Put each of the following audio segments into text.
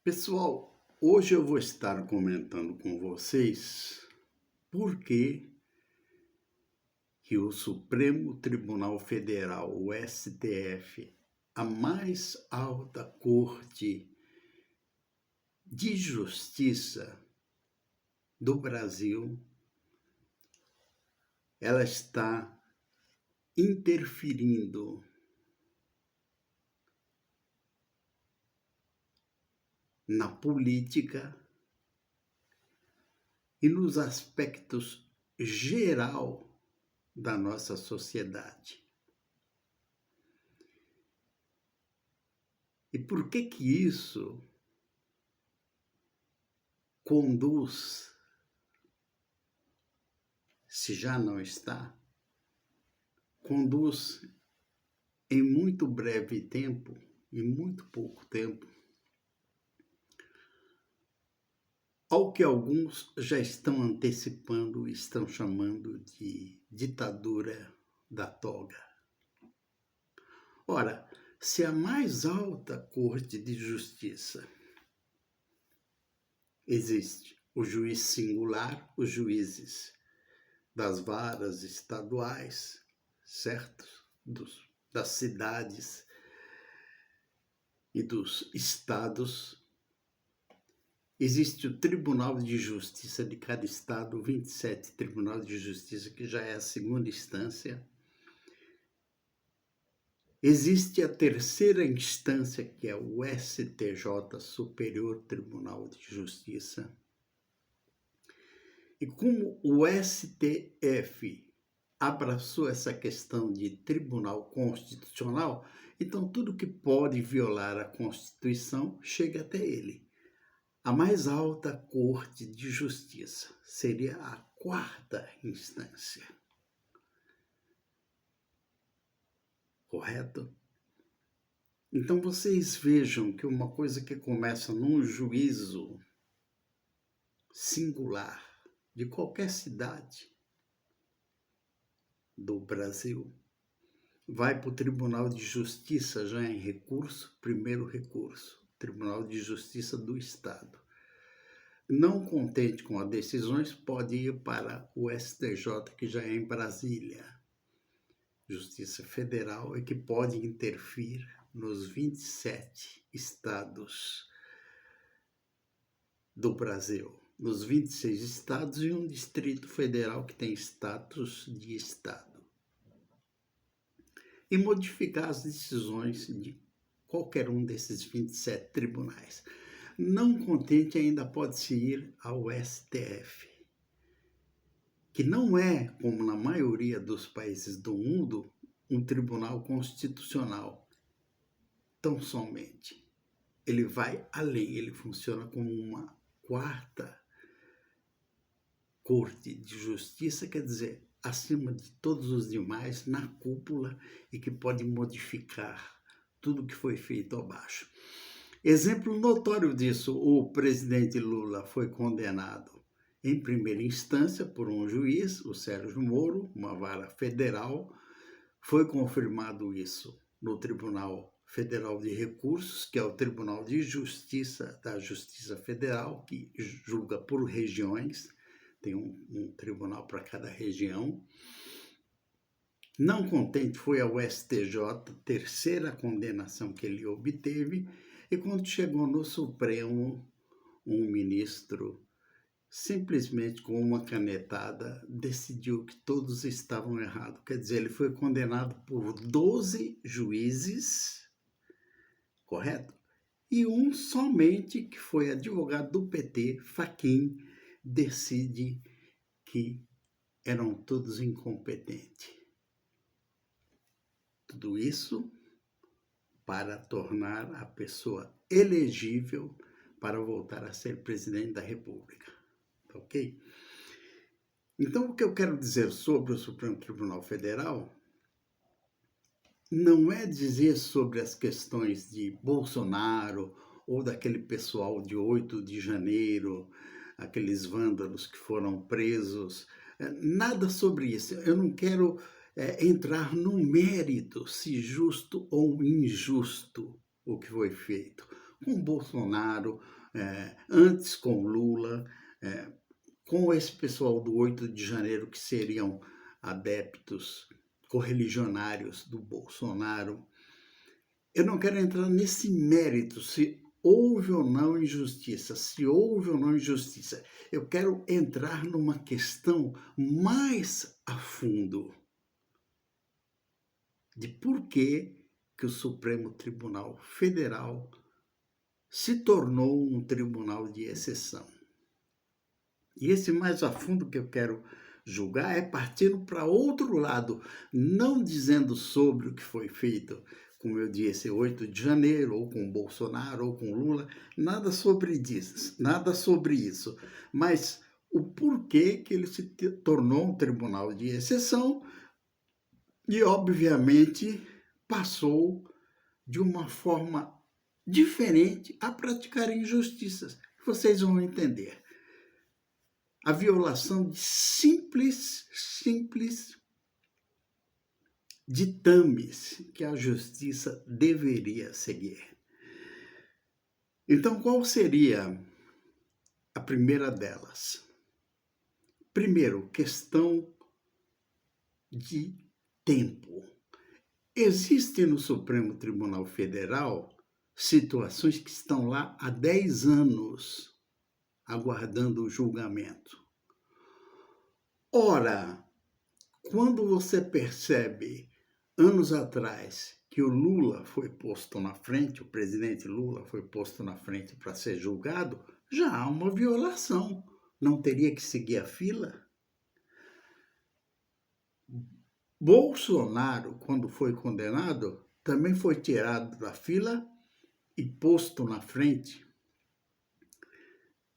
Pessoal, hoje eu vou estar comentando com vocês por que o Supremo Tribunal Federal, o STF, a mais alta corte de justiça do Brasil, ela está interferindo na política e nos aspectos geral da nossa sociedade. E por que isso conduz, se já não está, conduz em muito breve tempo, em muito pouco tempo, ao que alguns já estão antecipando e estão chamando de ditadura da toga. Ora, se a mais alta corte de justiça existe o juiz singular, os juízes das varas estaduais, certo? Das cidades e dos estados, existe o Tribunal de Justiça de cada estado, 27 Tribunal de Justiça, que já é a segunda instância. Existe a terceira instância, que é o STJ, Superior Tribunal de Justiça. E como o STF abraçou essa questão de tribunal constitucional, então tudo que pode violar a Constituição chega até ele. A mais alta corte de justiça seria a quarta instância. Correto? Então vocês vejam que uma coisa que começa num juízo singular de qualquer cidade do Brasil vai para o Tribunal de Justiça já em recurso, primeiro recurso, Tribunal de Justiça do Estado. Não contente com as decisões, pode ir para o STJ, que já é em Brasília, Justiça Federal, e que pode interferir nos 27 estados do Brasil, nos 26 estados e um Distrito Federal que tem status de estado, e modificar as decisões de qualquer um desses 27 tribunais. Não contente, ainda pode-se ir ao STF, que não é, como na maioria dos países do mundo, um tribunal constitucional. Tão somente. Ele vai além, ele funciona como uma quarta corte de justiça, quer dizer, acima de todos os demais, na cúpula, e que pode modificar tudo que foi feito abaixo. Exemplo notório disso, o presidente Lula foi condenado em primeira instância por um juiz, o Sérgio Moro, uma vara federal. Foi confirmado isso no Tribunal Federal de Recursos, que é o Tribunal de Justiça da Justiça Federal, que julga por regiões, tem um tribunal para cada região. Não contente, foi ao STJ, terceira condenação que ele obteve, e quando chegou no Supremo, um ministro, simplesmente com uma canetada, decidiu que todos estavam errados. Quer dizer, ele foi condenado por 12 juízes, correto? E um somente, que foi advogado do PT, Fachin, decide que eram todos incompetentes. Tudo isso para tornar a pessoa elegível para voltar a ser presidente da República. Ok? Então, o que eu quero dizer sobre o Supremo Tribunal Federal não é dizer sobre as questões de Bolsonaro ou daquele pessoal de 8 de janeiro, aqueles vândalos que foram presos, nada sobre isso. Eu não quero entrar no mérito se justo ou injusto o que foi feito. com Bolsonaro, antes com Lula, com esse pessoal do 8 de janeiro que seriam adeptos correligionários do Bolsonaro. Eu não quero entrar nesse mérito, se houve ou não injustiça, se houve ou não injustiça. Eu quero entrar numa questão mais a fundo de por que o Supremo Tribunal Federal se tornou um tribunal de exceção. E esse mais a fundo que eu quero julgar é partindo para outro lado, não dizendo sobre o que foi feito, como eu disse, 8 de janeiro, ou com Bolsonaro, ou com Lula, nada sobre isso, mas o porquê que ele se tornou um tribunal de exceção e, obviamente, passou de uma forma diferente a praticar injustiças. Vocês vão entender. A violação de simples ditames que a justiça deveria seguir. Então, qual seria a primeira delas? Primeiro, questão de tempo. Existe no Supremo Tribunal Federal situações que estão lá há 10 anos aguardando o julgamento. Ora, quando você percebe, anos atrás, que o Lula foi posto na frente, o presidente Lula foi posto na frente para ser julgado, já há uma violação. Não teria que seguir a fila? Bolsonaro, quando foi condenado, também foi tirado da fila e posto na frente.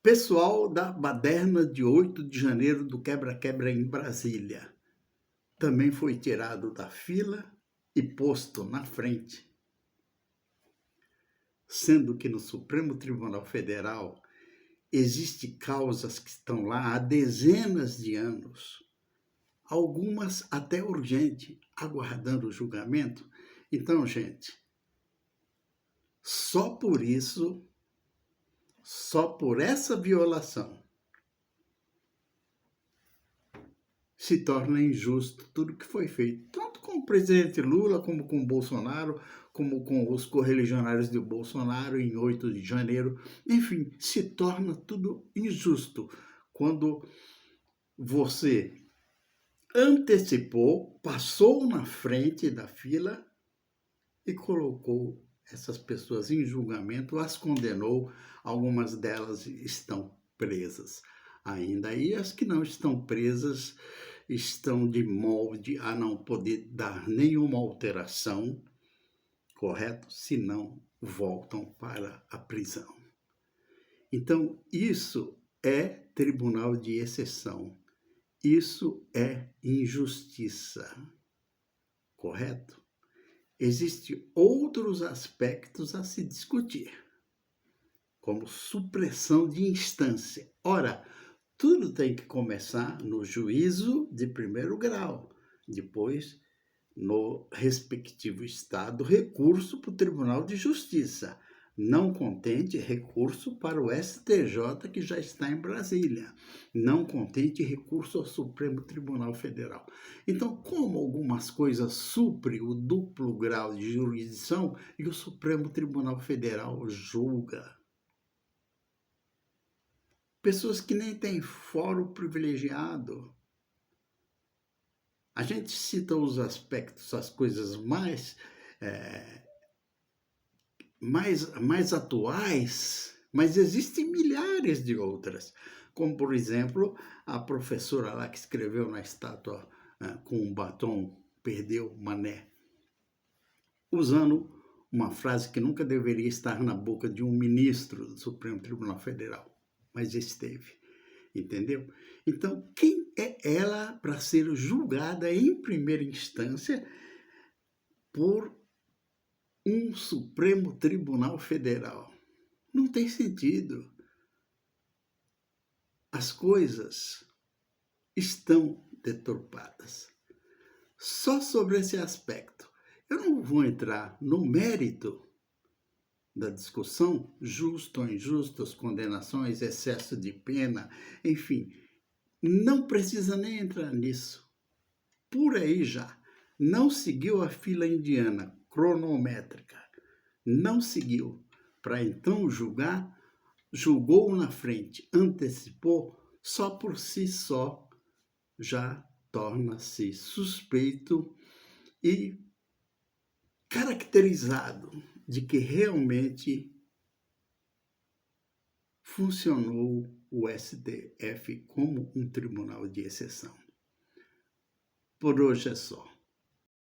Pessoal da baderna de 8 de janeiro do quebra-quebra em Brasília também foi tirado da fila e posto na frente. Sendo que no Supremo Tribunal Federal existem causas que estão lá há dezenas de anos, algumas até urgente, aguardando o julgamento. Então, gente, só por isso, só por essa violação, se torna injusto tudo que foi feito, tanto com o presidente Lula, como com o Bolsonaro, como com os correligionários de Bolsonaro em 8 de janeiro. Enfim, se torna tudo injusto quando você antecipou, passou na frente da fila e colocou essas pessoas em julgamento, as condenou, algumas delas estão presas ainda, e as que não estão presas estão de molde a não poder dar nenhuma alteração, correto? Senão voltam para a prisão. Então, isso é tribunal de exceção. Isso é injustiça, correto? Existem outros aspectos a se discutir, como supressão de instância. Ora, tudo tem que começar no juízo de primeiro grau, depois, no respectivo estado, recurso para o Tribunal de Justiça. Não contente, recurso para o STJ, que já está em Brasília. Não contente, recurso ao Supremo Tribunal Federal. Então, como algumas coisas suprem o duplo grau de jurisdição e o Supremo Tribunal Federal julga? Pessoas que nem têm fórum privilegiado. A gente cita os aspectos, as coisas mais atuais, mas existem milhares de outras, como, por exemplo, a professora lá que escreveu na estátua com um batom, perdeu Mané, usando uma frase que nunca deveria estar na boca de um ministro do Supremo Tribunal Federal, mas esteve, entendeu? Então, quem é ela para ser julgada em primeira instância por um Supremo Tribunal Federal? Não tem sentido. As coisas estão deturpadas. Só sobre esse aspecto. Eu não vou entrar no mérito da discussão, justo ou injusto, condenações, excesso de pena, enfim, não precisa nem entrar nisso. Por aí já, não seguiu a fila indiana cronométrica, não seguiu, para então julgar, julgou na frente, antecipou, só por si só já torna-se suspeito e caracterizado de que realmente funcionou o STF como um tribunal de exceção. Por hoje é só.